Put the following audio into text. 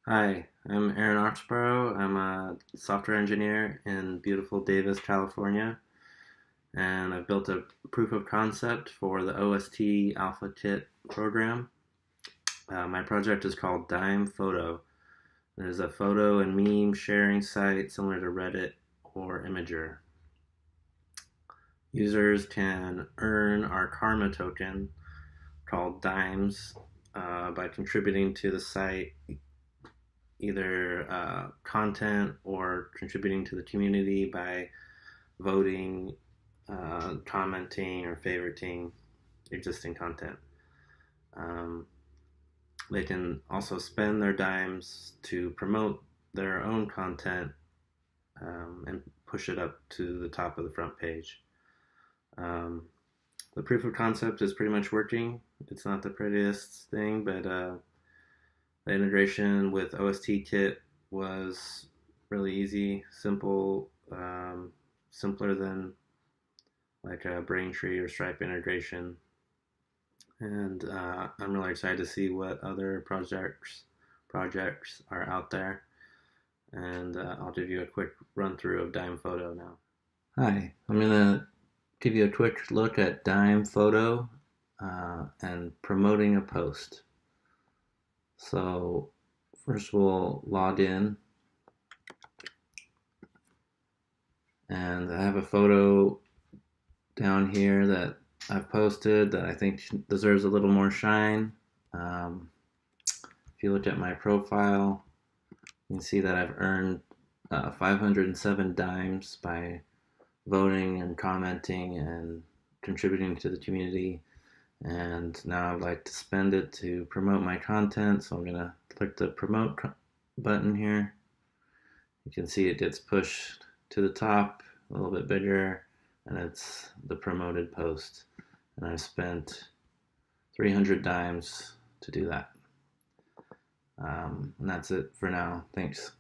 Hi, I'm Aaron Oxborough. I'm a software engineer in beautiful Davis, California, and I've built a proof of concept for the OST Alpha Kit program. My project is called Ðime Photo. It is a photo and meme sharing site similar to Reddit or Imager. Users can earn our karma token called Dimes by contributing to the site either content or contributing to the community by voting, commenting, or favoriting existing content. Um, they can also spend their dimes to promote their own content and push it up to the top of the front page. Um, the proof of concept is pretty much working. It's not the prettiest thing, but the integration with OST Kit was really easy, simple, simpler than like a Braintree or Stripe integration. And I'm really excited to see what other projects are out there. And I'll give you a quick run through of Ḍime Photo now. Hi, I'm gonna give you a quick look at Ḍime Photo and promoting a post. So first we'll log in, and I have a photo down here that I've posted that I think deserves a little more shine. If you look at my profile, you can see that I've earned 507 dimes by voting and commenting and contributing to the community. And now I'd like to spend it to promote my content, so I'm going to click the promote button here. You can see it gets pushed to the top a little bit bigger, and it's the promoted post. And I've spent 300 dimes to do that. And that's it for now. Thanks.